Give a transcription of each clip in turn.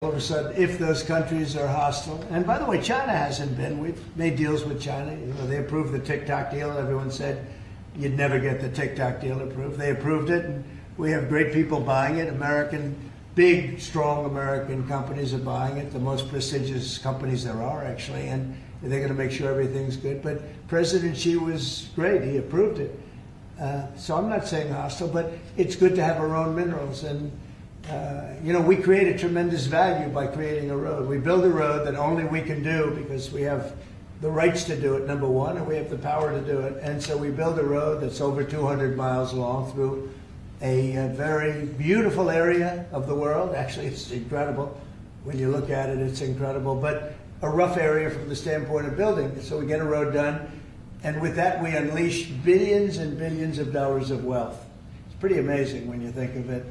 all of a sudden, if those countries are hostile, and by the way, China hasn't been. We've made deals with China. You know, they approved the TikTok deal. Everyone said you'd never get the TikTok deal approved. They approved it, and we have great people buying it. Big, strong American companies are buying it, the most prestigious companies there are, actually, and they're going to make sure everything's good. But President Xi was great. He approved it. So I'm not saying hostile, but it's good to have our own minerals. And you know, we create a tremendous value by creating a road. We build a road that only we can do because we have the rights to do it, number one, and we have the power to do it. And so we build a road that's over 200 miles long through a very beautiful area of the world. Actually, it's incredible. When you look at it, it's incredible. But a rough area from the standpoint of building. So we get a road done, and with that, we unleash billions and billions of dollars of wealth. It's pretty amazing when you think of it.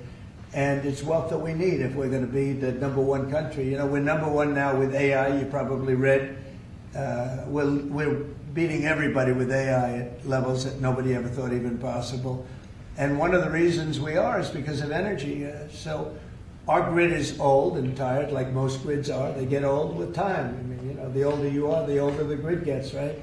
And it's wealth that we need if we're going to be the #1 country. You know, we're #1 now with AI. You probably read. We're beating everybody with AI at levels that nobody ever thought even possible. And one of the reasons we are is because of energy. So our grid is old and tired, like most grids are. They get old with time. I mean, you know, the older you are, the older the grid gets, right?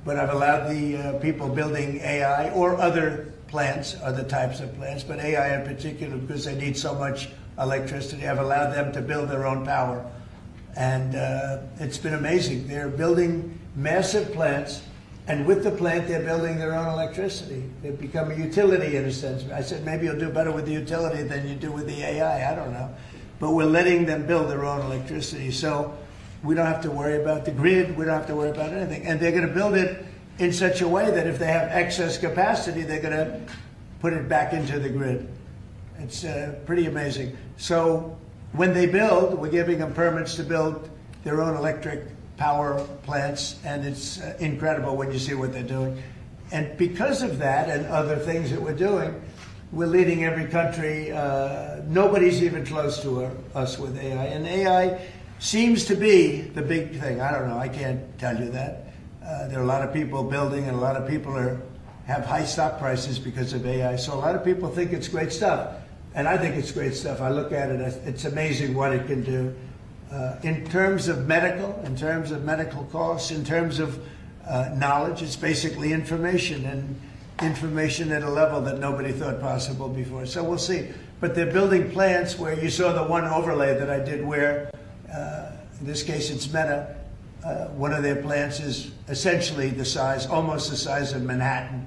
But I've allowed the people building AI or other plants, other types of plants, but AI in particular, because they need so much electricity, I've allowed them to build their own power. And it's been amazing. They're building massive plants, and with the plant, they're building their own electricity. They've become a utility in a sense. I said, maybe you'll do better with the utility than you do with the AI, I don't know. But we're letting them build their own electricity. So we don't have to worry about the grid, we don't have to worry about anything. And they're gonna build it in such a way that if they have excess capacity, they're going to put it back into the grid. It's pretty amazing. So when they build, we're giving them permits to build their own electric power plants, and it's incredible when you see what they're doing. And because of that and other things that we're doing, we're leading every country. Nobody's even close to us with AI. And AI seems to be the big thing. I don't know. I can't tell you that. There are a lot of people building, and a lot of people have high stock prices because of AI. So a lot of people think it's great stuff, and I think it's great stuff. I look at it, it's amazing what it can do. In terms of medical costs, in terms of knowledge, it's basically information, and information at a level that nobody thought possible before. So we'll see. But they're building plants where you saw the one overlay that I did where, in this case it's Meta, one of their plants is essentially the size, almost the size of Manhattan.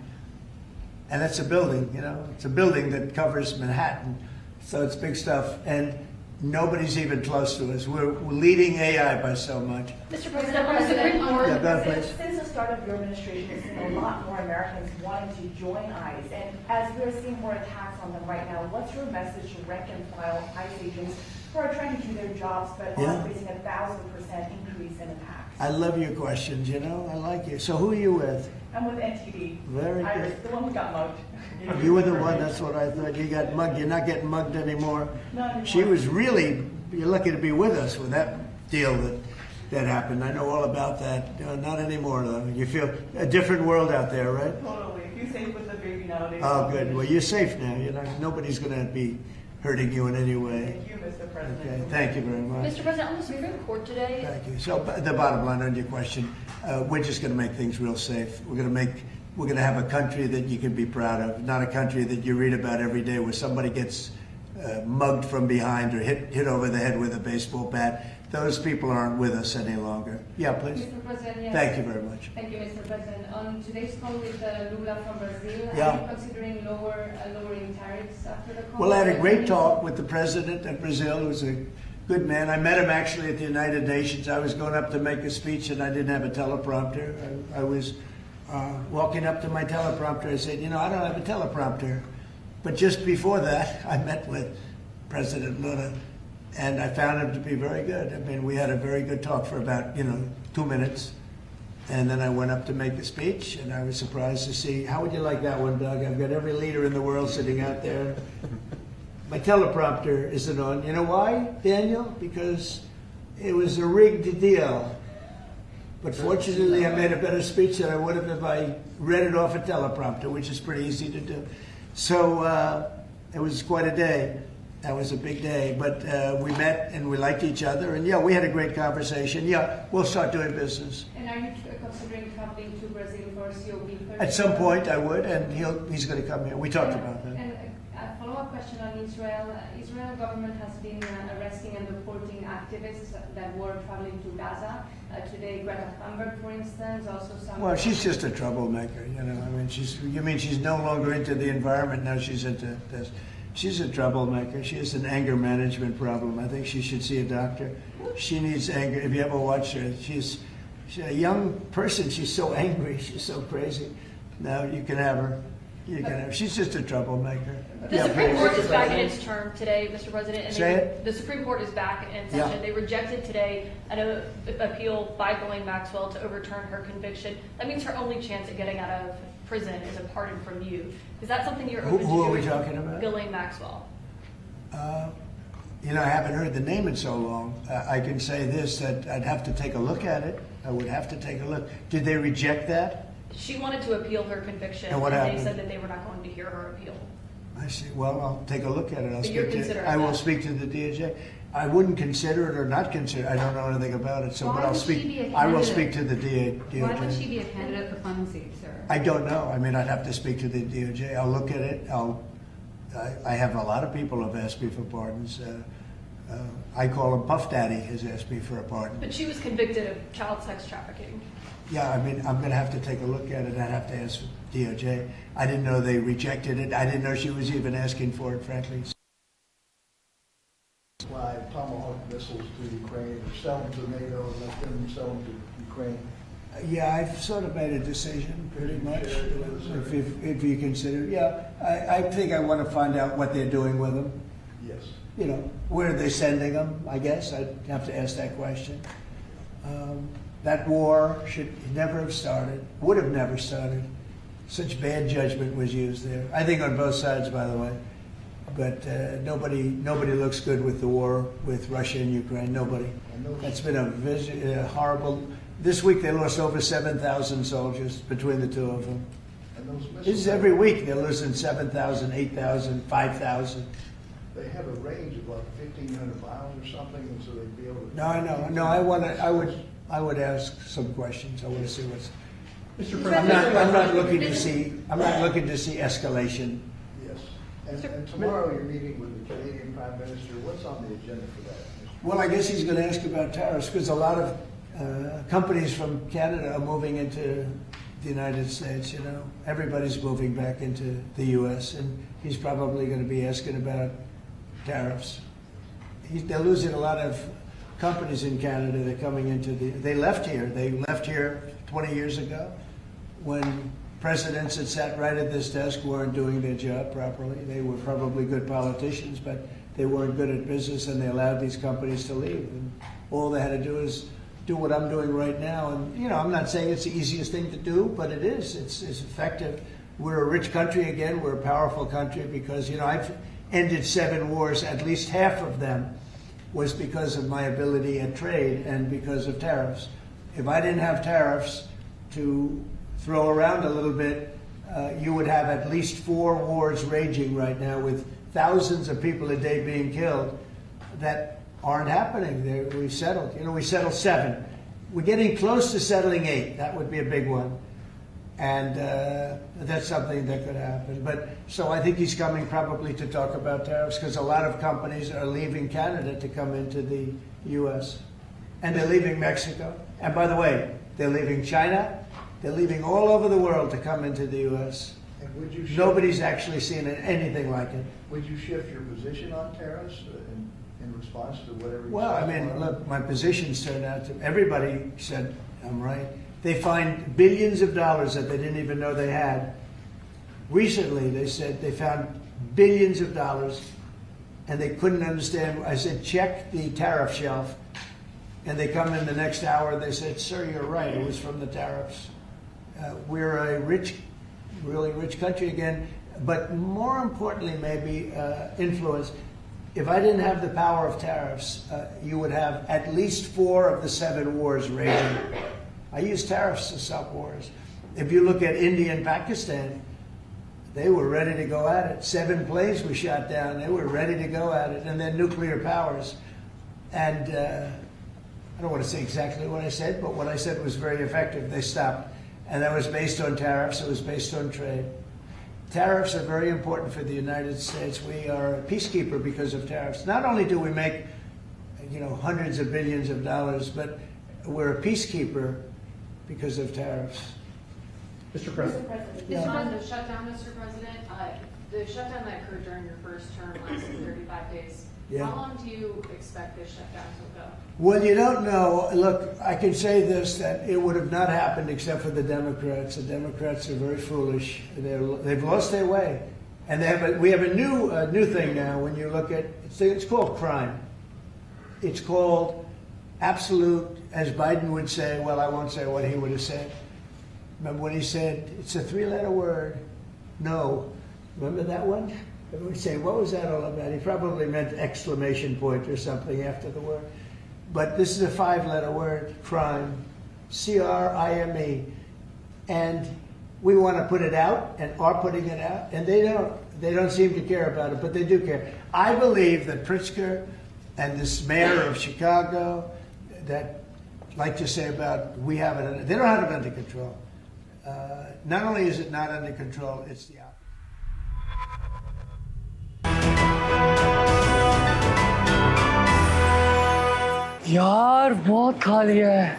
And that's a building, you know, it's a building that covers Manhattan. So it's big stuff. And nobody's even close to us. We're leading AI by so much. Mr. President, since the start of your administration, we've seen a lot more Americans wanting to join ICE. And as we're seeing more attacks on them right now, what's your message to rank and file ICE agents who are trying to do their jobs but are facing a 1,000% increase in attacks? I love your questions, you know, I like you. So who are you with? I'm with NTD. Very Iris, good. the one who got mugged. You were the one, that's what I thought. You got mugged. You're not getting mugged anymore. Not anymore. She was really, you're lucky to be with us with that deal that happened. I know all about that. Not anymore, though. You feel a different world out there, right? Totally. If you're safe with the baby nowadays. Oh, good. Well, you're safe now. You know, nobody's going to be hurting you in any way. Thank you, Mr. President. Okay, thank you very much. Mr. President, on the Supreme Court today. Thank you. So the bottom line on your question, we're just going to make things real safe. We're going to have a country that you can be proud of, not a country that you read about every day where somebody gets mugged from behind or hit over the head with a baseball bat. Those people aren't with us any longer. Yeah, please. Mr. President, yes. Thank you very much. Thank you, Mr. President. On today's call with Lula from Brazil, Yeah. are you considering lowering tariffs after the call? Well, I had a great talk with the president of Brazil, who's a good man. I met him actually at the United Nations. I was going up to make a speech, and I didn't have a teleprompter. I was walking up to my teleprompter. I said, you know, I don't have a teleprompter. But just before that, I met with President Lula, and I found him to be very good. I mean, we had a very good talk for about, 2 minutes. And then I went up to make a speech, and I was surprised to see, how would you like that one, Doug? I've got every leader in the world sitting out there. My teleprompter isn't on. You know why, Daniel? Because it was a rigged deal. But fortunately, I made a better speech than I would have if I read it off a teleprompter, which is pretty easy to do. So it was quite a day. That was a big day, but we met and we liked each other, and yeah, we had a great conversation. Yeah, we'll start doing business. And are you considering traveling to Brazil for COP30? At some point I would, and he's going to come here. We talked about that. And a follow-up question on Israel. Israel government has been arresting and deporting activists that were traveling to Gaza. Today, Greta Thunberg, for instance, also some... Well, she's just a troublemaker, you know. I mean, she's no longer into the environment, now she's into this. She's a troublemaker. She has an anger management problem. I think she should see a doctor. She needs anger. If you ever watch her, she's a young person. She's so angry. She's so crazy. Now you can have her. You can have. She's just a troublemaker. The Supreme Court is back in its term today, Mr. President. And the Supreme Court is back in session. Yeah. They rejected today an appeal by Ghislaine Maxwell to overturn her conviction. That means her only chance at getting out of prison is a pardon from you. Is that something you're open to? Who are we talking about? Ghislaine Maxwell. You know, I haven't heard the name in so long. I can say this, that I'd have to take a look at it. I would have to take a look. Did they reject that? She wanted to appeal her conviction, and what happened? They said that they were not going to hear her appeal. I see. Well, I'll take a look at it. I will speak to the DOJ. I wouldn't consider it or not consider it. I don't know anything about it. So, but I'll speak. I will speak to the DOJ. Why would she be a candidate for clemency, sir? I don't know. I mean, I'd have to speak to the DOJ. I'll look at it. I have a lot of people have asked me for pardons. I call him Puff Daddy has asked me for a pardon. But she was convicted of child sex trafficking. Yeah, I mean, I'm going to have to take a look at it. I'd have to ask DOJ. I didn't know they rejected it. I didn't know she was even asking for it, frankly. Fly Tomahawk missiles to Ukraine, or sell them to NATO, and let them sell them to Ukraine. Yeah, I've sort of made a decision, pretty much. If you consider, yeah, I think I want to find out what they're doing with them. Yes. You know, where are they sending them? I guess I'd have to ask that question. That war should never have started, would have never started. Such bad judgment was used there. I think on both sides, by the way. But nobody looks good with the war with Russia and Ukraine. Nobody. That's been a horrible. This week they lost over 7,000 soldiers between the two of them. This is every week they're losing 7,000, 8,000, 5,000. They have a range of like 1,500 miles or something, and so they'd be able to. No, I know. No, I would ask some questions. I want to see what's. Mr. President, I'm not looking to see. I'm not looking to see escalation. Yes. And tomorrow you're meeting with the Canadian Prime Minister. What's on the agenda for that? Well, I guess he's going to ask about tariffs because a lot of companies from Canada are moving into the United States. You know, everybody's moving back into the U.S. and he's probably going to be asking about tariffs. They're losing a lot of companies in Canada. They're coming into they left here. They left here 20 years ago when presidents that sat right at this desk weren't doing their job properly. They were probably good politicians, but they weren't good at business, and they allowed these companies to leave. And all they had to do is do what I'm doing right now. And, you know, I'm not saying it's the easiest thing to do, but it is. It's effective. We're a rich country again. We're a powerful country because, you know, I've ended 7 wars. At least half of them was because of my ability at trade and because of tariffs. If I didn't have tariffs to throw around a little bit, you would have at least 4 wars raging right now with thousands of people a day being killed that aren't happening. We've settled. You know, we settled 7. We're getting close to settling 8. That would be a big one. And that's something that could happen. But so I think he's coming probably to talk about tariffs because a lot of companies are leaving Canada to come into the U.S. And they're leaving Mexico. And by the way, they're leaving China. They're leaving all over the world to come into the U.S. And would you Nobody's actually seen anything like it. Would you shift your position on tariffs in response to whatever? Well, I mean, look, my positions turned out to, everybody said I'm right. They find billions of dollars that they didn't even know they had. Recently, they said they found billions of dollars, and they couldn't understand. I said, check the tariff shelf. And they come in the next hour, they said, sir, you're right, it was from the tariffs. We're a rich, really rich country again, but more importantly, maybe influence. If I didn't have the power of tariffs, you would have at least 4 of the 7 wars raging. I use tariffs to stop wars. If you look at India and Pakistan, They were ready to go at it. 7 planes were shot down. They were ready to go at it. And then nuclear powers. And I don't want to say exactly what I said, but what I said was very effective. They stopped. And that was based on tariffs. It was based on trade. Tariffs are very important for the United States. We are a peacekeeper because of tariffs. Not only do we make, hundreds of billions of dollars, but we're a peacekeeper because of tariffs. Mr. President. Yeah. On the shutdown, Mr. President, the shutdown that occurred during your first term lasted 35 days. Yeah. How long do you expect this shutdown to go? Well, you don't know. Look, I can say this, that it would have not happened except for the Democrats. The Democrats are very foolish. They've lost their way. And we have a new thing now when you look at, it's called crime. It's called absolute, as Biden would say, well, I won't say what he would have said. Remember when he said, it's a 3-letter word, no. Remember that one? Everyone would say, what was that all about? He probably meant exclamation point or something after the word. But this is a 5-letter word, crime, C-R-I-M-E. And we want to put it out and are putting it out, and they don't. They don't seem to care about it, but they do care. I believe that Pritzker and this mayor of Chicago that like to say about they don't have it under control. Not only is it not under control, it's the opposite. यार बहुत खा लिया है